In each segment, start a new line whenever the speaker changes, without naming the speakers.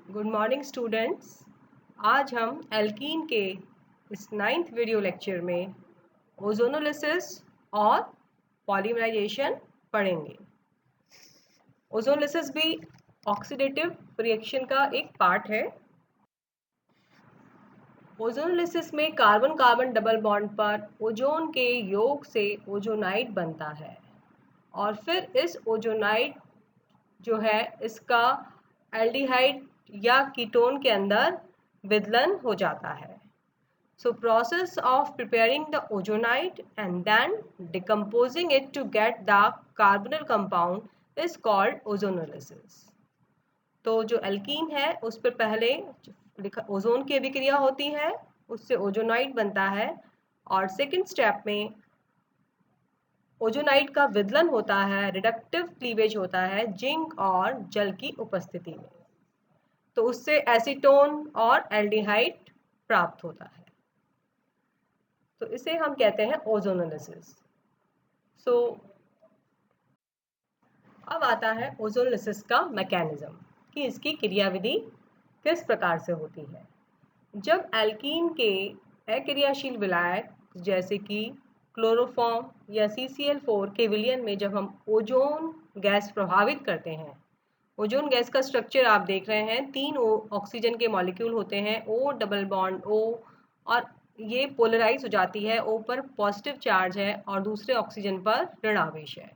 Good morning students. आज हम alkene के इस 9th वीडियो लेक्चर में ओजोनोलिसिस और पॉलीमराइजेशन पढ़ेंगे। ओजोनोलिसिस भी ऑक्सीडेटिव रिएक्शन का एक पार्ट है। ओजोनोलिसिस में कार्बन कार्बन डबल बॉन्ड पर ओजोन के योग से ओजोनाइड बनता है और फिर इस ओजोनाइड जो है इसका एल्डिहाइड या कीटोन के अंदर विदलन हो जाता है। So process of preparing the ozonide and then decomposing it to get the carbonyl compound is called ozonolysis. तो जो एल्कीन है उस पर पहले ओजोन की अभिक्रिया होती है, उससे ओजोनाइड बनता है और सेकेंड स्टेप में ओजोनाइड का विदलन होता है, रिडक्टिव क्लीवेज होता है जिंक और जल की उपस्थिति में, तो उससे एसीटोन और एल्डिहाइड प्राप्त होता है। तो इसे हम कहते हैं ओजोनोलिसिस। अब आता है ओजोनोलिसिस का मैकेनिज्म कि इसकी क्रियाविधि किस प्रकार से होती है। जब एल्कीन के अक्रियाशील विलायक जैसे कि क्लोरोफॉर्म या CCl4 के विलयन में जब हम ओजोन गैस प्रभावित करते हैं, ओजोन गैस का स्ट्रक्चर आप देख रहे हैं, 3 ऑक्सीजन के मॉलिक्यूल होते हैं, O डबल बॉन्ड O, और ये पोलराइज हो जाती है, O पर पॉजिटिव चार्ज है और दूसरे ऑक्सीजन पर ऋण आवेश है।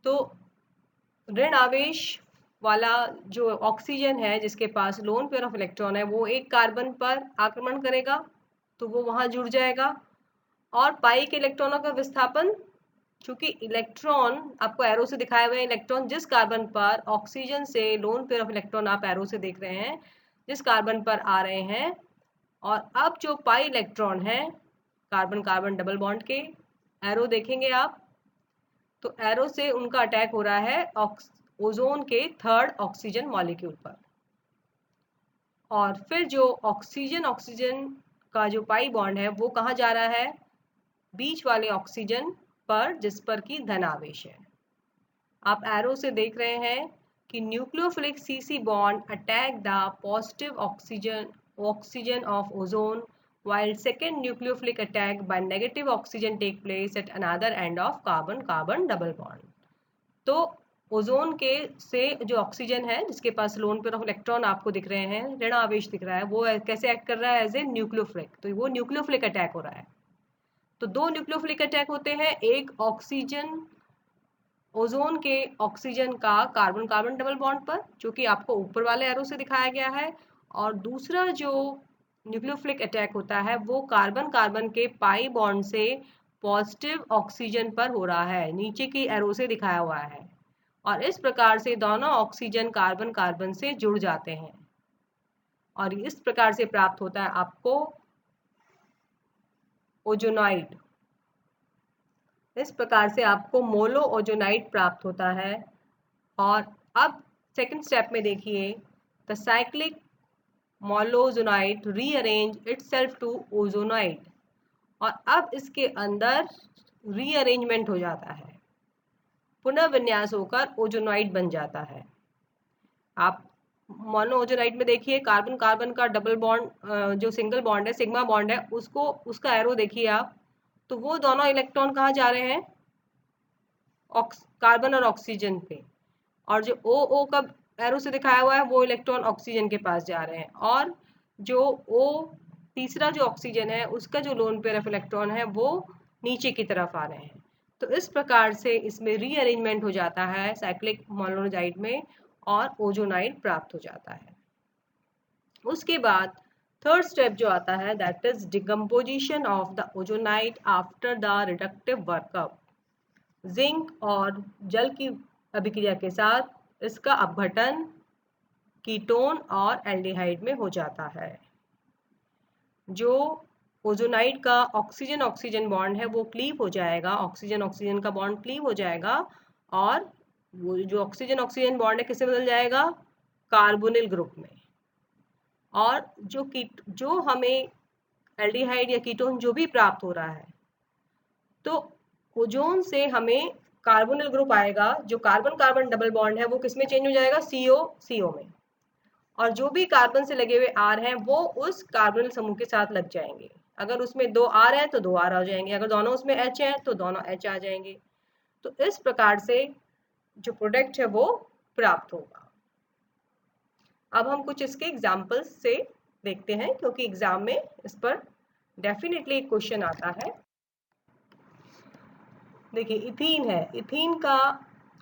तो ऋण आवेश वाला जो ऑक्सीजन है जिसके पास लोन पेयर ऑफ इलेक्ट्रॉन है वो एक कार्बन पर आक्रमण करेगा तो वो वहां जुड़ जाएगा और पाई के इलेक्ट्रॉनों का विस्थापन, चूंकि इलेक्ट्रॉन आपको एरो से दिखाए हुए इलेक्ट्रॉन जिस कार्बन पर ऑक्सीजन से लोन पेयर ऑफ इलेक्ट्रॉन आप एरो से देख रहे हैं जिस कार्बन पर आ रहे हैं, और अब जो पाई इलेक्ट्रॉन है कार्बन कार्बन डबल बॉन्ड के एरो देखेंगे आप, तो एरो से उनका अटैक हो रहा है ओजोन के थर्ड ऑक्सीजन मॉलिक्यूल पर, और फिर जो ऑक्सीजन ऑक्सीजन का जो पाई बॉन्ड है वो कहाँ जा रहा है, बीच वाले ऑक्सीजन पर जिस पर की धन आवेश है। आप एरो से देख रहे हैं कि nucleophilic CC bond attack the positive oxygen of ozone while second nucleophilic attack by negative oxygen take place at another end of carbon carbon double bond। तो ओजोन के से जो ऑक्सीजन है जिसके पास लोन पेयर ऑफ इलेक्ट्रॉन आपको दिख रहे हैं, ऋण आवेश दिख रहा है, वो कैसे एक्ट कर रहा है एज ए न्यूक्लियोफिलिक, तो वो न्यूक्लियोफिलिक अटैक हो रहा है। तो 2 न्यूक्लियोफिलिक अटैक होते हैं, एक ऑक्सीजन ओजोन के ऑक्सीजन का कार्बन कार्बन डबल बॉन्ड पर जो कि आपको ऊपर वाले एरो से दिखाया गया है, और दूसरा जो न्यूक्लियोफिलिक अटैक होता है वो कार्बन कार्बन के पाई बॉन्ड से पॉजिटिव ऑक्सीजन पर हो रहा है, नीचे की एरो से दिखाया हुआ है, और इस प्रकार से दोनों ऑक्सीजन कार्बन कार्बन से जुड़ जाते हैं और इस प्रकार से प्राप्त होता है आपको ओजोनाइड। इस प्रकार से आपको मोनो ओजोनाइड प्राप्त होता है। और अब सेकंड स्टेप में देखिए, the cyclic molozonide rearrange itself to ozonide, और अब इसके अंदर रीअरेंजमेंट हो जाता है, पुनर्विन्यास होकर ओजोनाइड बन जाता है। आप मोनो ओजोनाइड में देखिए कार्बन कार्बन का डबल बॉन्ड जो सिंगल बॉन्ड है सिग्मा बॉन्ड है उसका एरो देखिए आप, तो वो दोनों इलेक्ट्रॉन कहाँ जा रहे हैं, कार्बन और ऑक्सीजन पे, और जो ओ का एरो से दिखाया हुआ है वो इलेक्ट्रॉन ऑक्सीजन के पास जा रहे हैं, और जो ओ तीसरा जो ऑक्सीजन है उसका जो लोन पेयर ऑफ इलेक्ट्रॉन है वो नीचे की तरफ आ रहे हैं। तो इस प्रकार से इसमें रीअरेंजमेंट हो जाता है साइक्लिक मोनोजाइड में और ओजोनाइड प्राप्त हो जाता है। उसके बाद थर्ड स्टेप जो आता है that is decomposition of the ozonide after the reductive workup. Zinc और जल की अभिक्रिया के साथ इसका अपघटन कीटोन और एल्डिहाइड में हो जाता है। जो ओजोनाइड का ऑक्सीजन ऑक्सीजन बॉन्ड है वो क्लीव हो जाएगा, ऑक्सीजन ऑक्सीजन का बॉन्ड क्लीव हो जाएगा, और वो जो ऑक्सीजन ऑक्सीजन बॉन्ड है किससे बदल जाएगा, कार्बोनिल ग्रुप में। और जो हमें एल्डिहाइड या कीटोन जो भी प्राप्त हो रहा है, तो ओजोन से हमें कार्बोनिल ग्रुप आएगा, जो कार्बन कार्बन डबल बॉन्ड है वो किस में चेंज हो जाएगा, CO में। और जो भी कार्बन से लगे हुए R हैं वो उस कार्बोनिल समूह के साथ लग जाएंगे। अगर उसमें 2 R हैं तो 2 R आ जाएंगे, अगर दोनों उसमें H हैं तो दोनों H आ जाएंगे। तो इस प्रकार से जो प्रोडक्ट है वो प्राप्त होगा। अब हम कुछ इसके एग्जाम्पल्स से देखते हैं, क्योंकि एग्जाम में इस पर डेफिनेटली एक क्वेश्चन आता है। देखिए इथीन है, इथीन का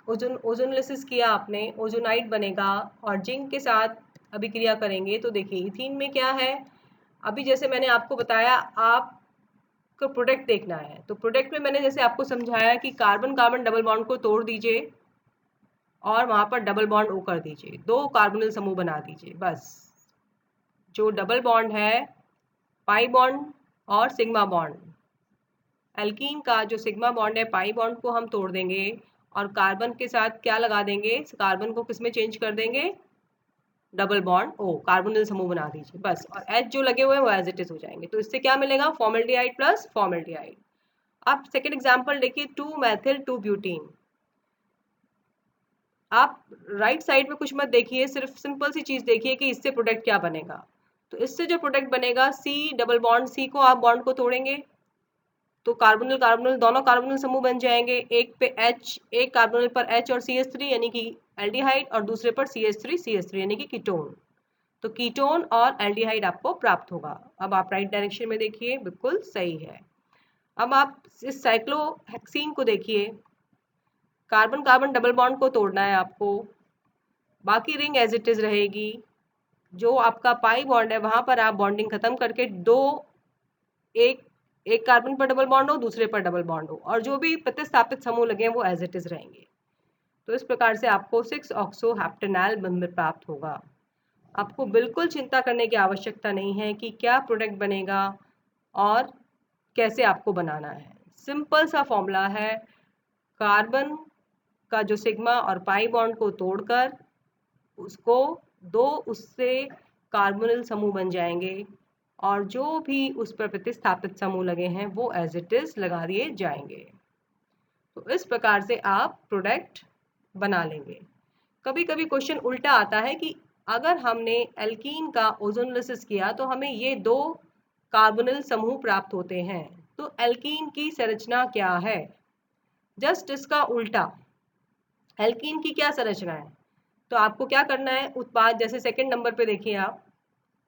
ओजोनोलिसिस किया आपने, ओजोनाइड बनेगा और जिंक के साथ अभिक्रिया करेंगे। तो देखिए इथीन में क्या है, अभी जैसे मैंने आपको बताया आपको प्रोडक्ट देखना है, तो प्रोडक्ट में मैंने जैसे आपको समझाया कि कार्बन कार्बन डबल बॉन्ड को तोड़ दीजिए और वहां पर डबल बॉन्ड ओ कर दीजिए, 2 कार्बोनिल समूह बना दीजिए। बस जो डबल बॉन्ड है पाई बॉन्ड और सिग्मा बॉन्ड, एल्कीन का जो सिग्मा बॉन्ड है पाई बॉन्ड को हम तोड़ देंगे और कार्बन के साथ क्या लगा देंगे, कार्बन को किस में चेंज कर देंगे, डबल बॉन्ड ओ, कार्बोनिल समूह बना दीजिए बस, और H जो लगे हुए हैं वो एज इट इज हो जाएंगे। तो इससे क्या मिलेगा, फॉर्मेल्डिहाइड प्लस फॉर्मेल्डिहाइड। आप सेकेंड एग्जाम्पल देखिए, 2 मेथिल 2 ब्यूटीन। आप राइट साइड में कुछ मत देखिए, सिर्फ सिंपल सी चीज देखिए कि इससे प्रोडक्ट क्या बनेगा। तो इससे जो प्रोडक्ट बनेगा, C डबल बॉन्ड C को आप बॉन्ड को तोड़ेंगे तो कार्बोनिल कार्बोनिल दोनों कार्बोनिल समूह बन जाएंगे, एक पे H, एक कार्बोनिल पर H और CH3 यानी कि एल्डिहाइड, और दूसरे पर CH3 यानी कि कीटोन। तो कीटोन और एल्डिहाइड आपको प्राप्त होगा। अब आप राइट डायरेक्शन में देखिए, बिल्कुल सही है। अब आप इस साइक्लोहेक्सीन को देखिए, कार्बन कार्बन डबल बॉन्ड को तोड़ना है आपको, बाकी रिंग एज इट इज रहेगी। जो आपका पाई बॉन्ड है वहां पर आप बॉन्डिंग खत्म करके एक एक कार्बन पर डबल बॉन्ड हो, दूसरे पर डबल बॉन्ड हो, और जो भी प्रतिस्थापित समूह लगे हैं वो एज इट इज रहेंगे। तो इस प्रकार से आपको 6 ऑक्सोहेप्टेनॉल बंधन प्राप्त होगा। आपको बिल्कुल चिंता करने की आवश्यकता नहीं है कि क्या प्रोडक्ट बनेगा और कैसे आपको बनाना है। सिंपल सा फॉर्मूला है, कार्बन का जो सिग्मा और पाई बॉन्ड को तोड़कर उसको दो उससे कार्बोनिल समूह बन जाएंगे और जो भी उस पर प्रतिस्थापित समूह लगे हैं वो एज इट इज लगा दिए जाएंगे। तो इस प्रकार से आप प्रोडक्ट बना लेंगे। कभी कभी क्वेश्चन उल्टा आता है कि अगर हमने एल्कीन का ओजोनोलिसिस किया तो हमें ये 2 कार्बोनिल समूह प्राप्त होते हैं, तो एल्कीन की संरचना क्या है। जस्ट इसका उल्टा, एल्कीन की क्या संरचना है, तो आपको क्या करना है, उत्पाद जैसे सेकंड नंबर पे देखिए, आप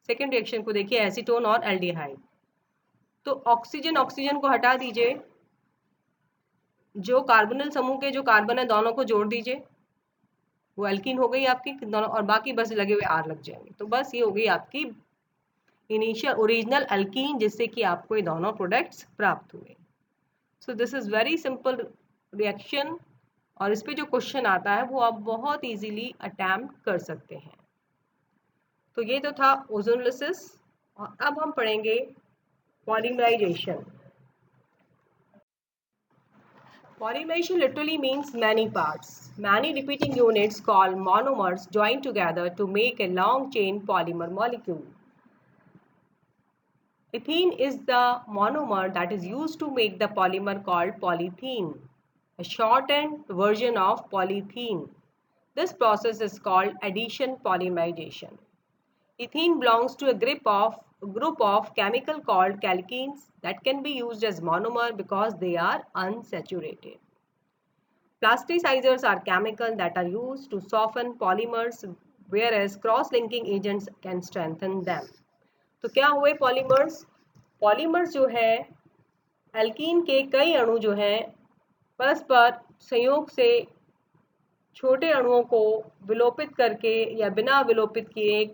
सेकंड रिएक्शन को देखिए, एसीटोन और एल्डिहाइड। तो ऑक्सीजन ऑक्सीजन को हटा दीजिए, जो कार्बोनिल समूह के जो कार्बन है दोनों को जोड़ दीजिए, वो एल्कीन हो गई आपकी दोनों, और बाकी बस लगे हुए आर लग जाएंगे। तो बस ये हो गई आपकी इनिशियल ओरिजिनल एल्कीन, जिससे कि आपको ये दोनों प्रोडक्ट्स प्राप्त हुए। So this is very simple reaction, और इस पे जो क्वेश्चन आता है वो आप बहुत इजीली अटेम्प्ट कर सकते हैं। तो ये तो था ओजोनोलिसिस, और अब हम पढ़ेंगे polymerisation. Polymerization literally means many parts. Many repeating units called monomers join together to make a long chain polymer molecule. Ethene is the monomer that is used to make the polymer called polythene, a shortened version of polythene. This process is called addition polymerization. Ethene belongs to a group of chemical called alkenes that can be used as monomer because they are unsaturated. Plasticizers are chemicals that are used to soften polymers, whereas cross-linking agents can strengthen them. तो क्या हुए polymers, polymers जो है alkene के कई अणु जो हैं परस्पर संयोग से छोटे अणुओं को विलोपित करके या बिना विलोपित किए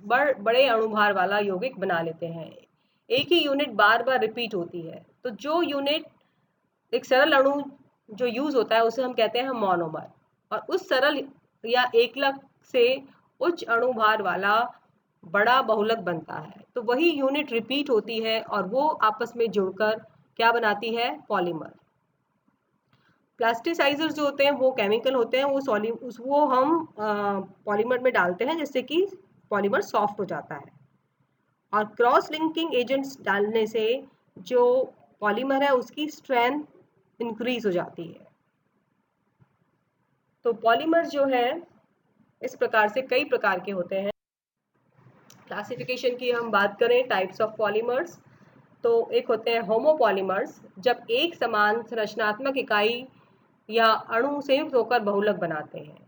बड़े अणुभार वाला यौगिक बना लेते हैं। एक ही यूनिट बार बार रिपीट होती है, तो जो यूनिट एक सरल अणु जो यूज होता है उसे हम कहते हैं मोनोमर, और उस सरल या एकलक से उच्च अणुभार वाला बड़ा बहुलक बनता है। तो वही यूनिट रिपीट होती है और वो आपस में जुड़कर क्या बनाती है, पॉलीमर। प्लास्टिसाइजर्स जो होते हैं वो केमिकल होते हैं, वो हम पॉलीमर में डालते हैं जिससे कि पॉलीमर सॉफ्ट हो जाता है, और क्रॉस लिंकिंग एजेंट्स डालने से जो पॉलीमर है उसकी स्ट्रेंथ इंक्रीज हो जाती है। तो पॉलीमर जो है इस प्रकार से कई प्रकार के होते हैं। क्लासिफिकेशन की हम बात करें टाइप्स ऑफ पॉलीमर्स, तो एक होते हैं होमोपॉलीमर्स, जब एक समान संरचनात्मक इकाई या अणु संयुक्त होकर बहुलक बनाते हैं।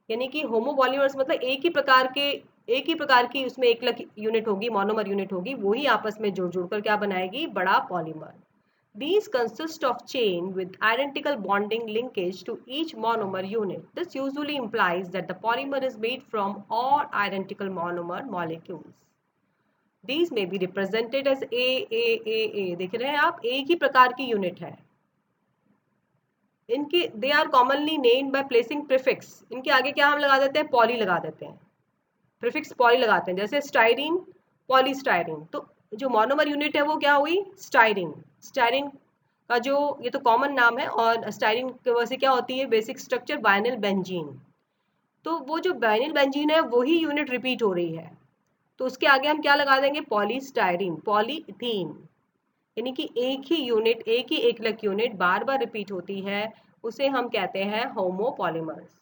यानी कि होमोपॉलीमर्स मतलब एक ही प्रकार की उसमें एकलक यूनिट होगी, मोनोमर यूनिट होगी, वही आपस में जुड़ जुड़ कर क्या बनाएगी, बड़ा polymer. These consist of chain with identical bonding linkage to each monomer unit. This usually implies that the polymer is made from all identical monomer molecules. These may be represented as A. देख रहे हैं आप, एक ही प्रकार की unit है। इनके they are commonly named by placing prefix. इनके आगे क्या हम लगा देते हैं, पॉली लगा देते हैं, प्रीफिक्स पॉली लगाते हैं, जैसे स्टाइरीन, पॉलीस्टाइरीन। तो जो मोनोमर यूनिट है वो क्या हुई, स्टाइरीन। स्टाइरीन का जो ये तो कॉमन नाम है, और स्टाइरीन की वजह से क्या होती है, बेसिक स्ट्रक्चर वाइनिल बेंजीन। तो वो जो वाइनिल बेंजीन है वही यूनिट रिपीट हो रही है, तो उसके आगे हम क्या लगा देंगे, पॉलीस्टाइरीन, पॉलीथीन। यानी कि एक ही यूनिट, एक ही एकलक यूनिट बार बार रिपीट होती है, उसे हम कहते हैं होमोपॉलीमर्स।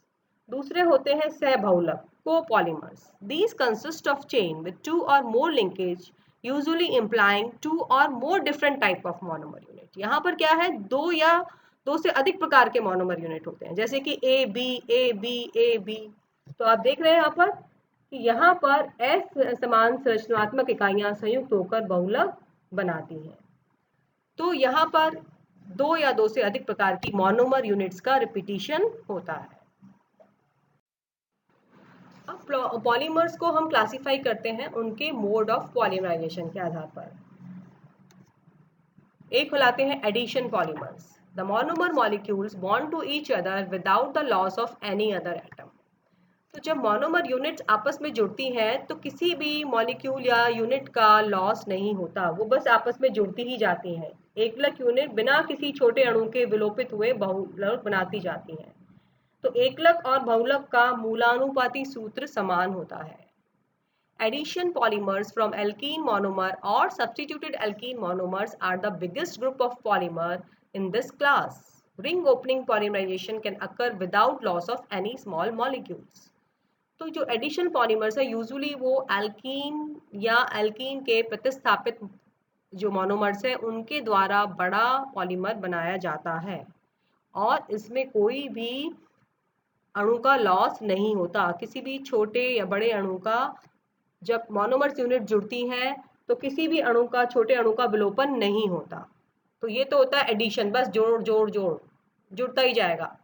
दूसरे होते हैं सहबहुलक, copolymers. These consist of chain with 2 और मोर लिंकेज, यूजुअली इम्प्लाइंग 2 और more different type of monomer unit. यहाँ पर क्या है, दो से अधिक प्रकार के मोनोमर यूनिट होते हैं, जैसे कि A B A B A B. तो आप देख रहे हैं यहाँ पर कि यहाँ पर एस समान संरचनात्मक इकाइयां संयुक्त होकर बहुलक बनाती हैं। तो यहाँ पर दो या दो से अधिक प्रकार की मोनोमर यूनिट्स का रिपीटिशन होता है। अब पॉलीमर्स को हम क्लासिफाई करते हैं उनके मोड ऑफ पॉलीमराइजेशन के आधार पर। एक कहलाते हैं addition polymers. The monomer molecules bond to each other without the loss of any other atom. तो जब मोनोमर यूनिट्स आपस में जुड़ती हैं तो किसी भी मॉलिक्यूल या यूनिट का लॉस नहीं होता, वो बस आपस में जुड़ती ही जाती हैं। एकलक यूनिट बिना किसी छोटे अणु के विलोपित हुए बहुलक बनाती जाती हैं। तो एकलक और बहुलक का मूलानुपाती सूत्र समान होता है। Addition polymers from alkene monomer or substituted alkene monomers are the biggest group of polymer in this class. Ring opening polymerization can occur without loss of any small molecules. तो जो एडिशन पॉलीमर्स है usually वो alkene या alkene के प्रतिस्थापित जो monomers है उनके द्वारा बड़ा पॉलीमर बनाया जाता है, और इसमें कोई भी अणु का लॉस नहीं होता। किसी भी छोटे या बड़े अणु का, जब मोनोमर्स यूनिट जुड़ती हैं तो किसी भी अणु का, छोटे अणु का विलोपन नहीं होता। तो ये तो होता है एडिशन, बस जोड़ जोड़ जोड़ जुड़ता ही जाएगा।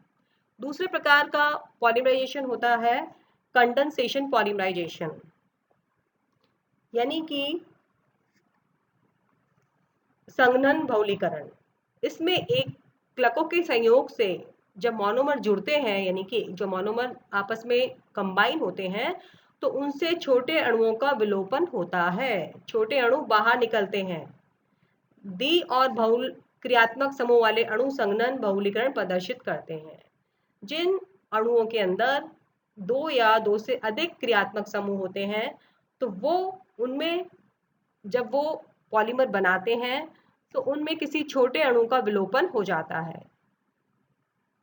दूसरे प्रकार का पॉलीमराइजेशन होता है कंडेंसेशन पॉलीमराइजेशन, यानी कि संघनन बहुलीकरण। इसमें एक क्लकों के संयोग से जब मोनोमर जुड़ते हैं, यानी कि जो मोनोमर आपस में कंबाइन होते हैं, तो उनसे छोटे अणुओं का विलोपन होता है, छोटे अणु बाहर निकलते हैं। द्वि और बहुल क्रियात्मक समूह वाले अणु संघनन बहुलीकरण प्रदर्शित करते हैं। जिन अणुओं के अंदर दो या दो से अधिक क्रियात्मक समूह होते हैं, तो वो उनमें जब वो पॉलीमर बनाते हैं तो उनमें किसी छोटे अणु का विलोपन हो जाता है।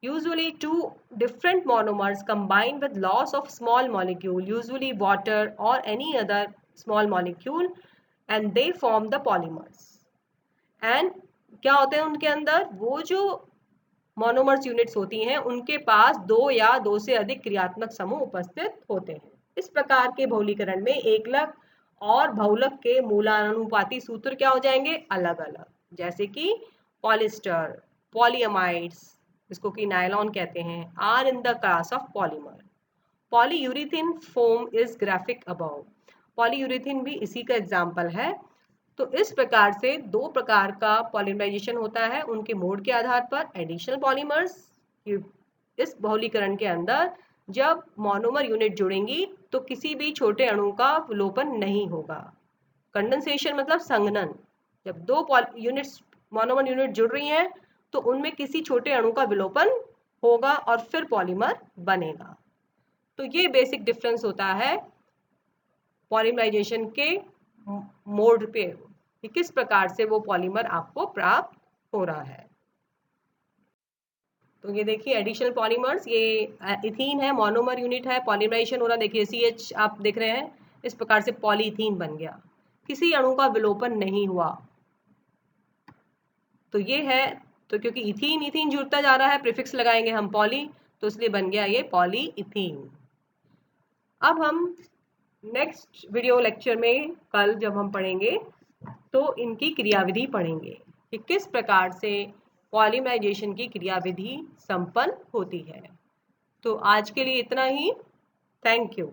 Usually two different monomers combine with loss of small molecule, usually water or any other small molecule, and they form the polymers. And क्या होते हैं उनके अंदर, वो जो मोनोमर्स यूनिट्स होती हैं उनके पास दो या दो से अधिक क्रियात्मक समूह उपस्थित होते हैं। इस प्रकार के बहुलीकरण में एकलक और बहुलक के मूलानुपाती सूत्र क्या हो जाएंगे, अलग अलग, जैसे कि पॉलिस्टर, पॉलीअमाइड्स, इसको कि नायलॉन कहते हैं, are in the class of polymer. Polyurethane foam is graphic above. Polyurethane भी इसी का एग्जाम्पल है। तो इस प्रकार से दो प्रकार का पॉलीमराइजेशन होता है उनके मोड के आधार पर। एडिशनल पॉलीमर्स, इस बहुलीकरण के अंदर जब मोनोमर यूनिट जुड़ेंगी तो किसी भी छोटे अणु का विलोपन नहीं होगा। कंडेंसेशन मतलब संघनन, जब दो यूनिट्स मोनोमर यूनिट जुड़ रही हैं तो उनमें किसी छोटे अणु का विलोपन होगा और फिर पॉलीमर बनेगा। तो ये बेसिक डिफरेंस होता है पॉलीमराइजेशन के मोड पे कि किस प्रकार से वो पॉलीमर आपको प्राप्त हो रहा है। तो ये देखिए एडिशनल पॉलीमर्स, ये इथीन है, मोनोमर यूनिट है, पॉलीमराइजेशन हो रहा है, देखिए CH आप देख रहे हैं। इस प्रकार से पॉलीथीन बन गया, किसी अणु का विलोपन नहीं हुआ। तो ये है, तो क्योंकि इथीन इथीन जुड़ता जा रहा है, प्रीफिक्स लगाएंगे हम पॉली, तो इसलिए बन गया ये पॉलीइथीन। अब हम नेक्स्ट वीडियो लेक्चर में कल जब हम पढ़ेंगे तो इनकी क्रियाविधि पढ़ेंगे कि किस प्रकार से पॉलीमराइजेशन की क्रियाविधि संपन्न होती है। तो आज के लिए इतना ही। Thank you.